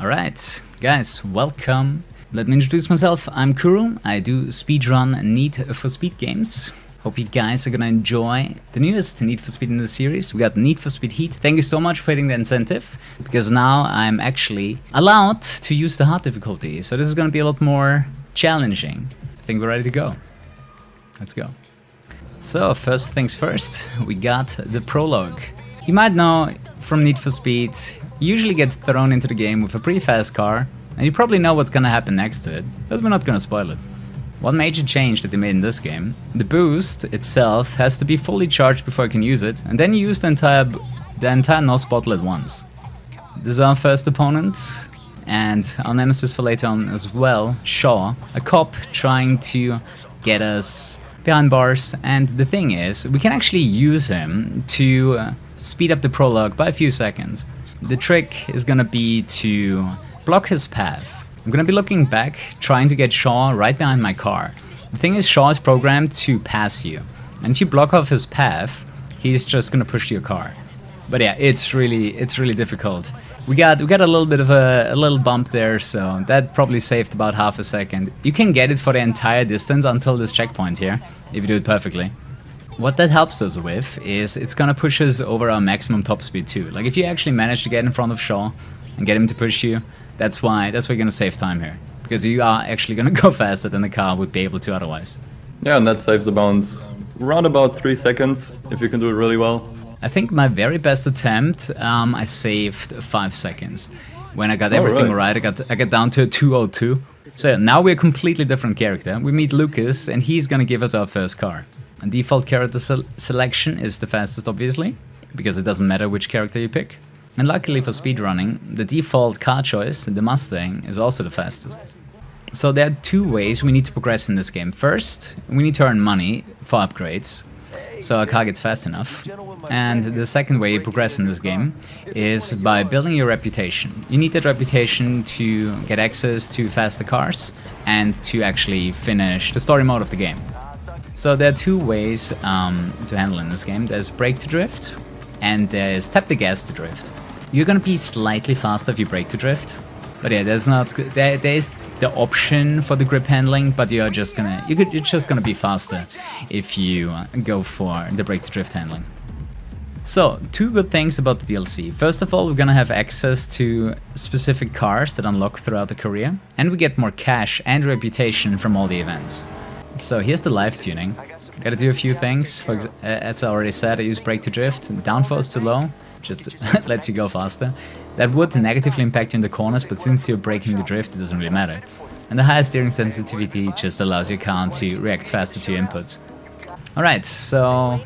Alright, guys, welcome. Let me introduce myself. I'm Kuru. I do speedrun Need for Speed games. Hope you guys are gonna enjoy the newest Need for Speed in the series. We got Need for Speed Heat. Thank you so much for hitting the incentive, because now I'm actually allowed to use the hard difficulty. So this is gonna be a lot more challenging. I think we're ready to go. Let's go. So first things first, we got the Prologue. You might know from Need for Speed, you usually get thrown into the game with a pretty fast car, and you probably know what's gonna happen next to it, but we're not gonna spoil it. One major change that they made in this game, the boost itself has to be fully charged before you can use it, and then you use the entire NOS bottle at once. This is our first opponent, and our nemesis for later on as well, Shaw, a cop trying to get us behind bars, and the thing is, we can actually use him to speed up the Prologue by a few seconds. The trick is gonna be to block his path. I'm gonna be looking back, trying to get Shaw right behind my car. The thing is, Shaw is programmed to pass you, and if you block off his path, he's just gonna push your car. But yeah, it's really difficult. We got a little bit of a little bump there, so that probably saved about half a second. You can get it for the entire distance until this checkpoint here, if you do it perfectly. What that helps us with is it's gonna push us over our maximum top speed too. Like if you actually manage to get in front of Shaw and get him to push you, that's why you're gonna save time here, because you are actually gonna go faster than the car would be able to otherwise. Yeah, and that saves around about 3 seconds if you can do it really well. I think my very best attempt, I saved 5 seconds. When I got everything right, I got down to a 2:02. So now we're a completely different character. We meet Lucas, and he's gonna give us our first car. And default character selection is the fastest, obviously, because it doesn't matter which character you pick. And luckily for speedrunning, the default car choice, the Mustang, is also the fastest. So there are two ways we need to progress in this game. First, we need to earn money for upgrades, so our car gets fast enough. And the second way you progress in this game is by building your reputation. You need that reputation to get access to faster cars and to actually finish the story mode of the game. So there are two ways to handle in this game. There's brake to drift, and there's tap the gas to drift. You're gonna be slightly faster if you brake to drift, but yeah, there's the option for the grip handling, but you're just gonna be faster if you go for the brake to drift handling. So, two good things about the DLC. First of all, we're gonna have access to specific cars that unlock throughout the career, and we get more cash and reputation from all the events. So here's the live tuning. Gotta do a few things. As I already said, I use brake to drift. Downforce too low, just lets you go faster. That would negatively impact you in the corners, but since you're braking the drift, it doesn't really matter. And the higher steering sensitivity just allows your car to react faster to your inputs. Alright, so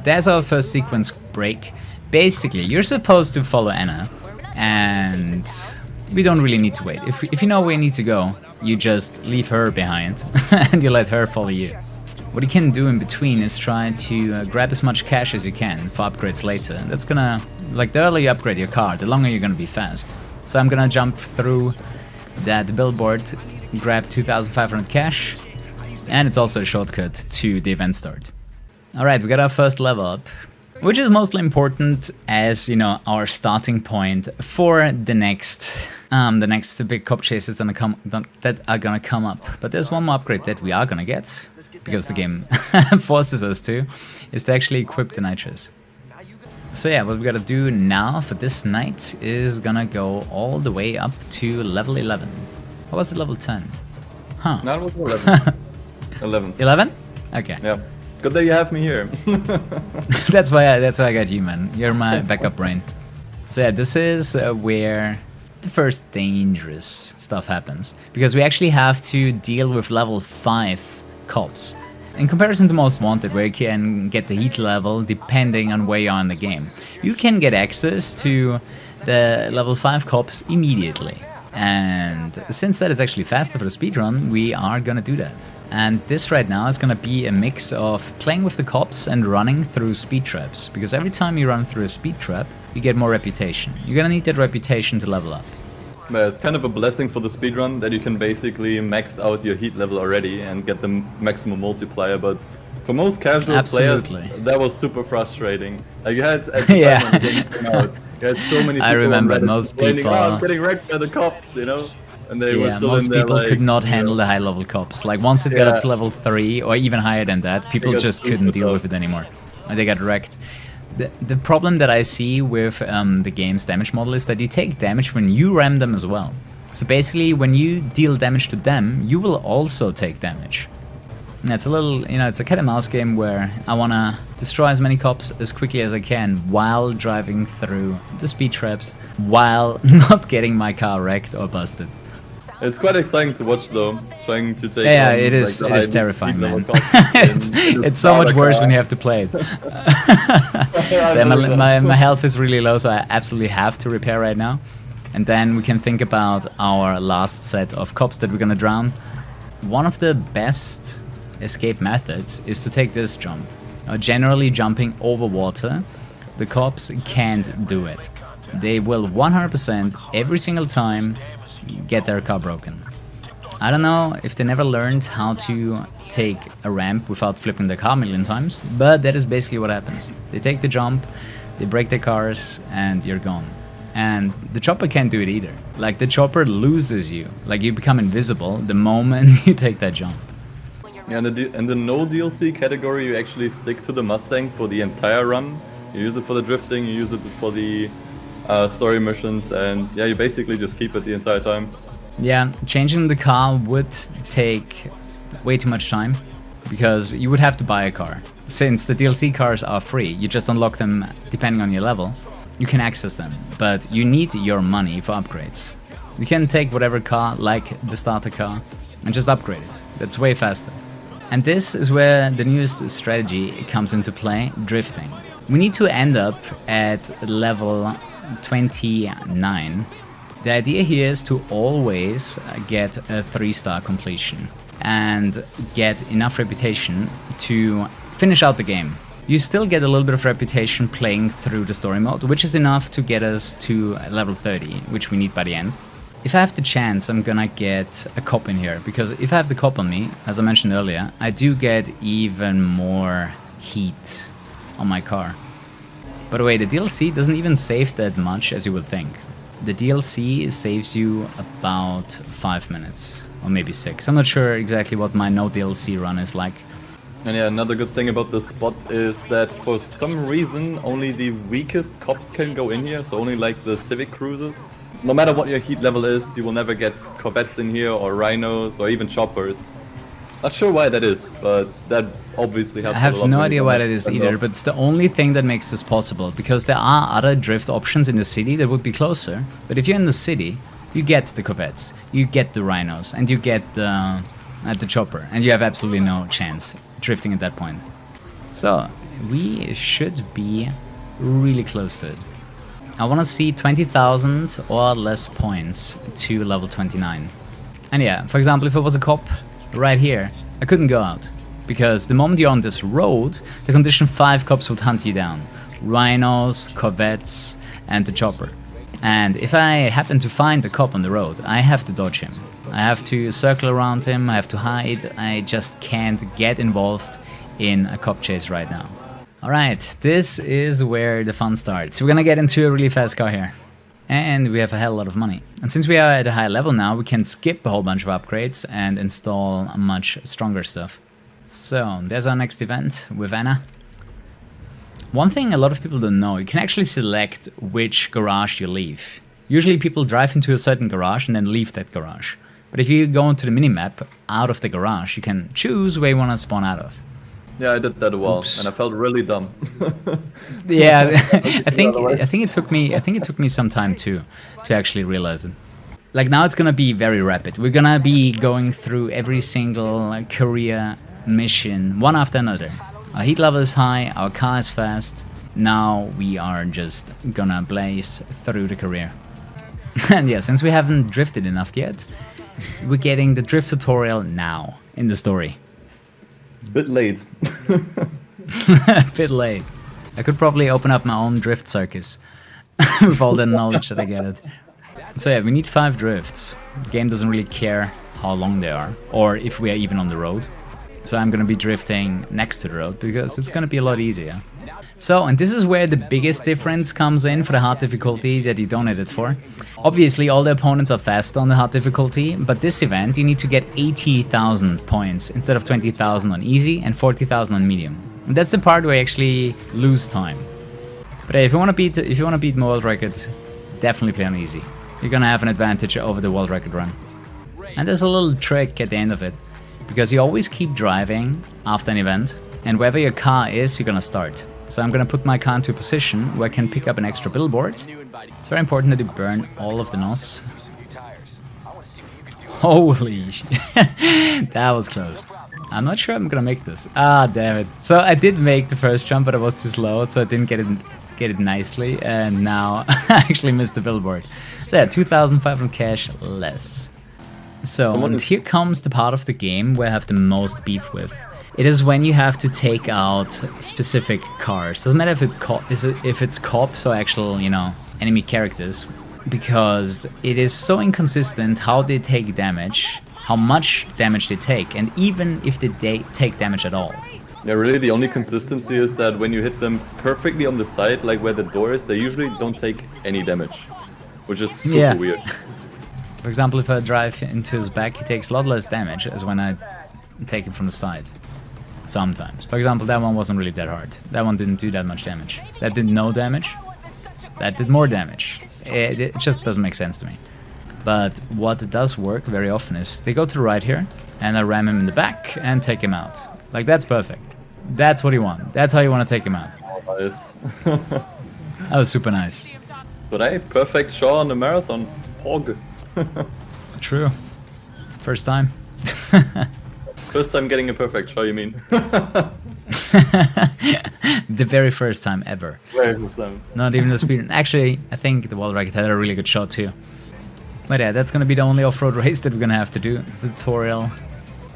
there's our first sequence break. Basically, you're supposed to follow Anna, and we don't really need to wait. If you know where you need to go, you just leave her behind and you let her follow you. What you can do in between is try to grab as much cash as you can for upgrades later. That's gonna, like, the earlier you upgrade your car, the longer you're gonna be fast. So I'm gonna jump through that billboard, grab 2,500 cash, and it's also a shortcut to the event start. Alright, we got our first level up, which is mostly important as, you know, our starting point for the next big cop chases that are gonna come up. But there's one more upgrade that we are gonna get, because the game forces us to, is to actually equip the nitrous. So yeah, what we gotta do now for this night is gonna go all the way up to level 11. Or was it level 10? Huh. No, it was 11. 11. 11? Okay. Yeah. Good that you have me here. That's why I got you, man. You're my backup brain. So yeah, this is where the first dangerous stuff happens, because we actually have to deal with level 5 cops. In comparison to Most Wanted, where you can get the heat level depending on where you are in the game, you can get access to the level 5 cops immediately. And since that is actually faster for the speedrun, we are gonna do that. And this right now is gonna be a mix of playing with the cops and running through speed traps, because every time you run through a speed trap, you get more reputation. You're gonna need that reputation to level up. But it's kind of a blessing for the speedrun that you can basically max out your heat level already and get the maximum multiplier, but for most casual players, that was super frustrating. Like you had at the time when the game came out, You had so many people I remember on Reddit most complaining, people. "Oh, I'm getting wrecked by the cops," you know? And they were Yeah, still most in there, people like, could not you handle know, the high level cops. Like once it got up to level 3 or even higher than that, people got just super couldn't deal tough. with it anymore. And they got wrecked. The problem that I see with the game's damage model is that you take damage when you ram them as well. So basically, when you deal damage to them, you will also take damage. And it's a little, you know, it's a cat and mouse game where I want to destroy as many cops as quickly as I can while driving through the speed traps, while not getting my car wrecked or busted. It's quite exciting to watch, though. Trying to take. Yeah, on, it is. Like, It is terrifying, man. it's It's so much worse when you have to play it. So my health is really low, so I absolutely have to repair right now. And then we can think about our last set of cops that we're gonna drown. One of the best escape methods is to take this jump. Generally jumping over water, the cops can't do it. They will 100% every single time get their car broken. I don't know if they never learned how to take a ramp without flipping the car a million times, but that is basically what happens. They take the jump, they break their cars, and you're gone. And the chopper can't do it either. Like, the chopper loses you. Like, you become invisible the moment you take that jump. Yeah, in the no DLC category, you actually stick to the Mustang for the entire run. You use it for the drifting, you use it for the story missions, and yeah, you basically just keep it the entire time. Yeah, changing the car would take way too much time, because you would have to buy a car. Since the DLC cars are free, you just unlock them depending on your level. You can access them, but you need your money for upgrades. You can take whatever car, like the starter car, and just upgrade it. That's way faster. And this is where the newest strategy comes into play, drifting. We need to end up at level 29. The idea here is to always get a 3-star completion and get enough reputation to finish out the game. You still get a little bit of reputation playing through the story mode, which is enough to get us to level 30, which we need by the end. If I have the chance, I'm gonna get a cop in here, because if I have the cop on me, as I mentioned earlier, I do get even more heat on my car. By the way, the DLC doesn't even save that much as you would think. The DLC saves you about 5 minutes, or maybe 6. I'm not sure exactly what my no DLC run is like. And yeah, another good thing about this spot is that for some reason only the weakest cops can go in here, so only like the Civic cruisers. No matter what your heat level is, you will never get Corvettes in here, or Rhinos, or even Choppers. Not sure why that is, but that obviously helps. I have no idea why that is either, but it's the only thing that makes this possible, because there are other drift options in the city that would be closer, but if you're in the city, you get the Corvettes, you get the Rhinos, and you get the Chopper, and you have absolutely no chance drifting at that point. So, we should be really close to it. I want to see 20,000 or less points to level 29. And yeah, for example, if it was a cop right here, I couldn't go out, because the moment you're on this road, the condition 5 cops would hunt you down. Rhinos, Corvettes, and the Chopper. And if I happen to find the cop on the road, I have to dodge him. I have to circle around him, I have to hide, I just can't get involved in a cop chase right now. Alright, this is where the fun starts. We're gonna get into a really fast car here. And we have a hell of a lot of money. And since we are at a high level now, we can skip a whole bunch of upgrades and install much stronger stuff. So, there's our next event with Anna. One thing a lot of people don't know, you can actually select which garage you leave. Usually people drive into a certain garage and then leave that garage. But if you go into the minimap out of the garage, you can choose where you want to spawn out of. Yeah, I did that a while, and I felt really dumb. Yeah, I think it took me some time to actually realize it. Like, now it's gonna be very rapid. We're gonna be going through every single career mission one after another. Our heat level is high, our car is fast. Now we are just gonna blaze through the career. And yeah, since we haven't drifted enough yet, we're getting the drift tutorial now in the story. Bit late. A bit late. I could probably open up my own drift circus with all the knowledge that I gathered. So yeah, we need 5 drifts. The game doesn't really care how long they are, or if we are even on the road. So I'm gonna be drifting next to the road, because it's gonna be a lot easier. So, and this is where the biggest difference comes in for the hard difficulty that you donated for. Obviously, all the opponents are faster on the hard difficulty, but this event you need to get 80,000 points instead of 20,000 on easy and 40,000 on medium. And that's the part where you actually lose time. But hey, if you want to beat world records, definitely play on easy. You're gonna have an advantage over the world record run. And there's a little trick at the end of it, because you always keep driving after an event, and wherever your car is, you're gonna start. So I'm gonna put my car into a position where I can pick up an extra billboard. It's very important that you burn all of the NOS. Holy shit. That was close. I'm not sure I'm gonna make this. Ah, damn it. So I did make the first jump, but I was too slow, so I didn't get it nicely, and now I actually missed the billboard. So yeah, 2,500 cash less. So, and here comes the part of the game where I have the most beef with. It is when you have to take out specific cars. Doesn't matter if it's cops or actual, you know, enemy characters, because it is so inconsistent how they take damage, how much damage they take, and even if they take damage at all. Yeah, really the only consistency is that when you hit them perfectly on the side, like where the door is, they usually don't take any damage, which is super weird. For example, if I drive into his back, he takes a lot less damage as when I take him from the side. Sometimes. For example, that one wasn't really that hard. That one didn't do that much damage. That did no damage. That did more damage. It just doesn't make sense to me. But what does work very often is they go to the right here, and I ram him in the back and take him out. Like, that's perfect. That's what you want. That's how you want to take him out. Oh, nice. That was super nice. But hey, perfect shot on the marathon. Pog. True. First time. First time getting a perfect shot, you mean? The very first time ever. Very first time. Not even the speedrun. Actually, I think the world record had a really good shot too. But yeah, that's gonna be the only off-road race that we're gonna have to do. It's a tutorial.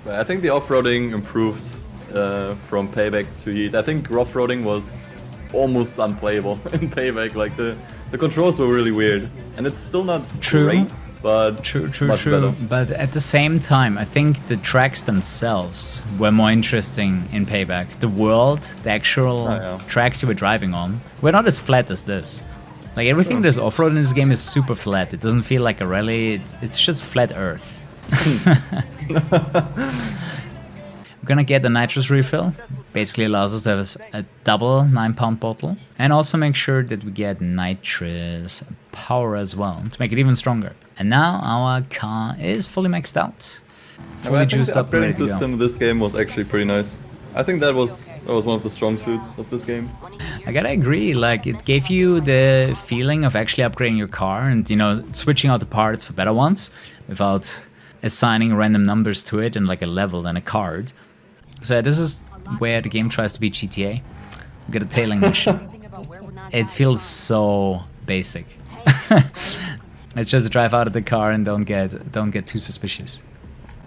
I think the off-roading improved from Payback to Heat. I think off-roading was almost unplayable in Payback. Like the controls were really weird, and it's still not great. But true. But at the same time, I think the tracks themselves were more interesting in Payback. The world, the actual tracks you were driving on, were not as flat as this. Like everything that's off-road in this game is super flat. It doesn't feel like a rally. It's just flat Earth. We're gonna get a nitrous refill. Basically allows us to have a double 9-pound bottle, and also make sure that we get nitrous power as well to make it even stronger. And now our car is fully maxed out, fully juiced up. The upgrading system of this game was actually pretty nice. I think that was one of the strong suits of this game. I gotta agree. Like, it gave you the feeling of actually upgrading your car and, you know, switching out the parts for better ones without assigning random numbers to it and like a level and a card. So this is where the game tries to be GTA. We got a tailing mission. It feels so basic. It's just drive out of the car and don't get too suspicious.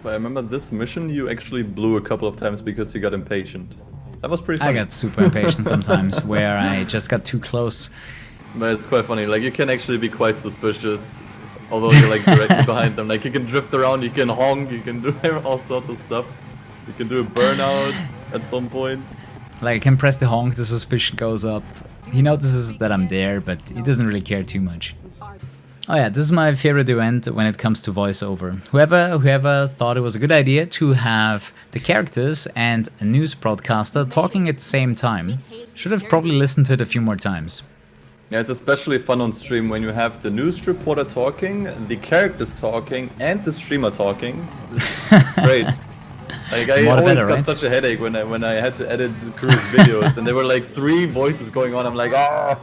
But I remember this mission you actually blew a couple of times because you got impatient. That was pretty funny. I got super impatient sometimes where I just got too close. But it's quite funny. Like, you can actually be quite suspicious, although you're like directly behind them. Like, you can drift around, you can honk, you can do all sorts of stuff. You can do a burnout at some point. Like, I can press the honk, the suspicion goes up. He notices that I'm there, but he doesn't really care too much. Oh yeah, this is my favorite event when it comes to voiceover. Whoever thought it was a good idea to have the characters and a news broadcaster talking at the same time should have probably listened to it a few more times. Yeah, it's especially fun on stream when you have the news reporter talking, the characters talking, and the streamer talking. It's great. Like, I always got such a headache when I had to edit Kuru's videos, and there were like 3 voices going on. I'm like, ah.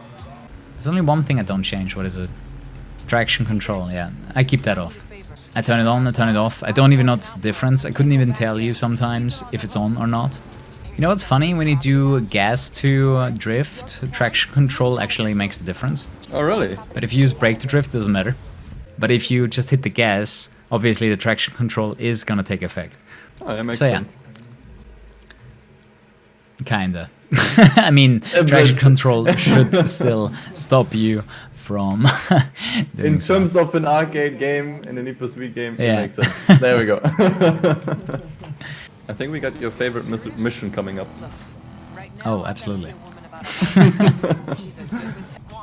There's only one thing I don't change. What is it? Traction control. Yeah, I keep that off. I turn it on, I turn it off. I don't even notice the difference. I couldn't even tell you sometimes if it's on or not. You know what's funny? When you do gas to drift, traction control actually makes the difference. Oh, really? But if you use brake to drift, it doesn't matter. But if you just hit the gas, obviously the traction control is gonna take effect. Oh, that makes sense. Kinda. I mean, traction control should still stop you from doing in terms of an arcade game, in a Need for Speed game, yeah. It makes sense. There we go. I think we got your favorite mission coming up. Oh, absolutely.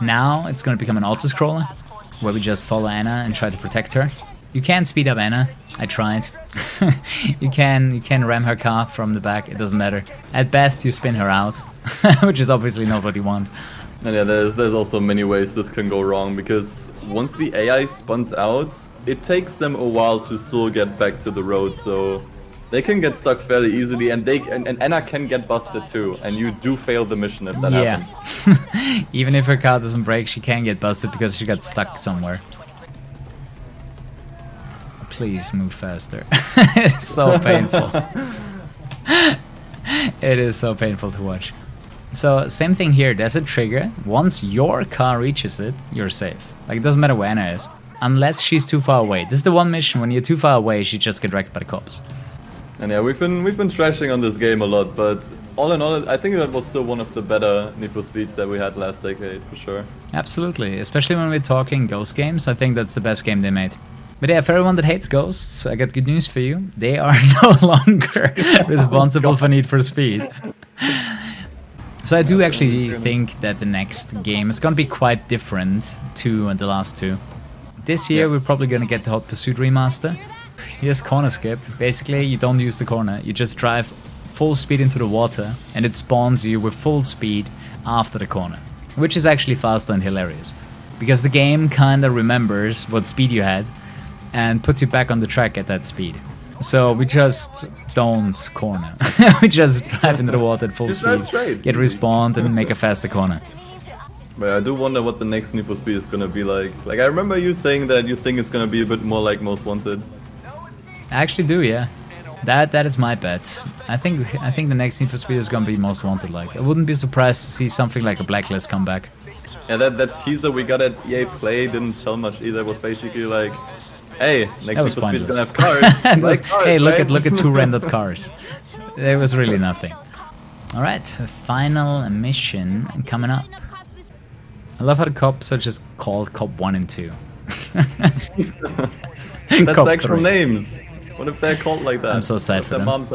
Now it's gonna become an auto-scroller, where we just follow Anna and try to protect her. You can speed up Anna. I tried. you can ram her car from the back. It doesn't matter. At best, you spin her out, which is obviously not what you want. And yeah, there's also many ways this can go wrong, because once the AI spawns out, it takes them a while to still get back to the road, so they can get stuck fairly easily, and Anna can get busted too, and you do fail the mission if that happens. Even if her car doesn't break, she can get busted because she got stuck somewhere. Please move faster. It's so painful. It is so painful to watch. So same thing here, there's a trigger. Once your car reaches it, you're safe. Like, it doesn't matter where Anna is, unless she's too far away. This is the one mission, when you're too far away, she just get wrecked by the cops. And yeah, we've been trashing on this game a lot, but all in all, I think that was still one of the better Need for Speeds that we had last decade, for sure. Absolutely, especially when we're talking Ghost games, I think that's the best game they made. But yeah, for everyone that hates Ghosts, I got good news for you. They are no longer responsible for Need for Speed. So I do actually think that the next game is gonna be quite different to the last two. This year we're probably gonna get the Hot Pursuit remaster. Here's corner skip. Basically, you don't use the corner, you just drive full speed into the water and it spawns you with full speed after the corner. Which is actually faster and hilarious. Because the game kinda remembers what speed you had and puts you back on the track at that speed. So we just don't corner. We just drive into the water at full speed, get respawned and make a faster corner. But I do wonder what the next Need for Speed is gonna be like. Like, I remember you saying that you think it's gonna be a bit more like Most Wanted. I actually do, yeah. That is my bet. I think the next Need for Speed is gonna be Most Wanted like. I wouldn't be surprised to see something like a Blacklist come back. Yeah, that teaser we got at EA Play didn't tell much either. It was basically like, hey, next Need for Speed is gonna have cars. Like, cars, hey, look at two rendered cars. There was really nothing. Alright, a final mission coming up. I love how the cops are just called Cop 1 and 2. That's the actual names. What if they're called like that? I'm so sad for them. Mom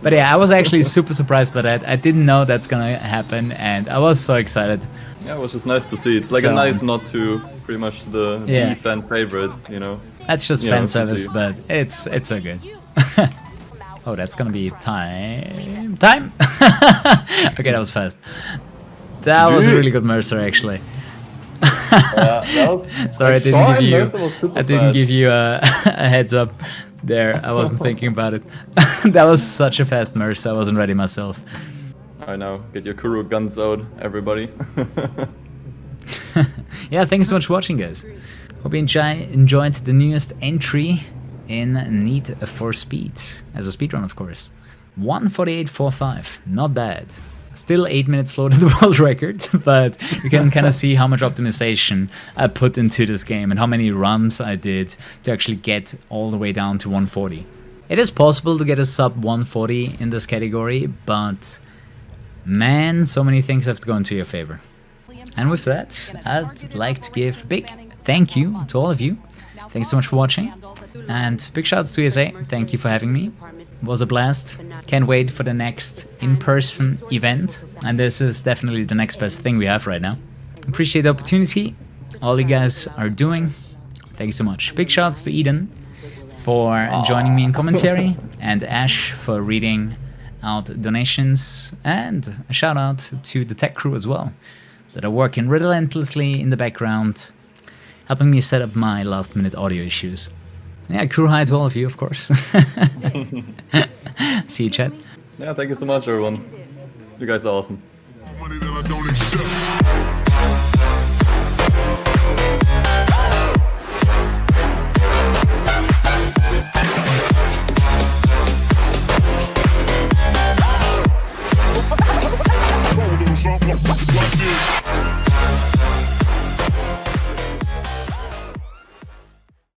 but yeah, I was actually super surprised by that. I didn't know that's gonna happen, and I was so excited. Yeah, it was just nice to see. It's like a nice nod to pretty much the fan favorite, you know. That's just fan service, but it's so good. Oh, that's gonna be time. Okay, that was fast. That was a really good Mercer, actually. That was, sorry, I didn't give you a heads up there. I wasn't thinking about it. That was such a fast Mercer. I wasn't ready myself. I know. Get your Kuru guns out, everybody. Yeah, thanks so much for watching, guys. Hope you enjoyed the newest entry in Need for Speed. As a speedrun, of course. 1:48.45. Not bad. Still 8 minutes slower than the world record, but you can kind of see how much optimization I put into this game and how many runs I did to actually get all the way down to 140. It is possible to get a sub 140 in this category, but man, so many things have to go into your favor. And with that, I'd like to give a big thank you to all of you. Thanks so much for watching, and big shouts to ESA. Thank you for having me. It was a blast. Can't wait for the next in-person event, and this is definitely the next best thing we have right now. Appreciate the opportunity all you guys are doing. Thank you so much. Big shouts to Eden for joining me in commentary, and Ash for reading out donations, and a shout out to the tech crew as well, that are working relentlessly in the background, helping me set up my last minute audio issues. Yeah, KuruHS to all of you, of course. See you, chat. Yeah, thank you so much, everyone. You guys are awesome.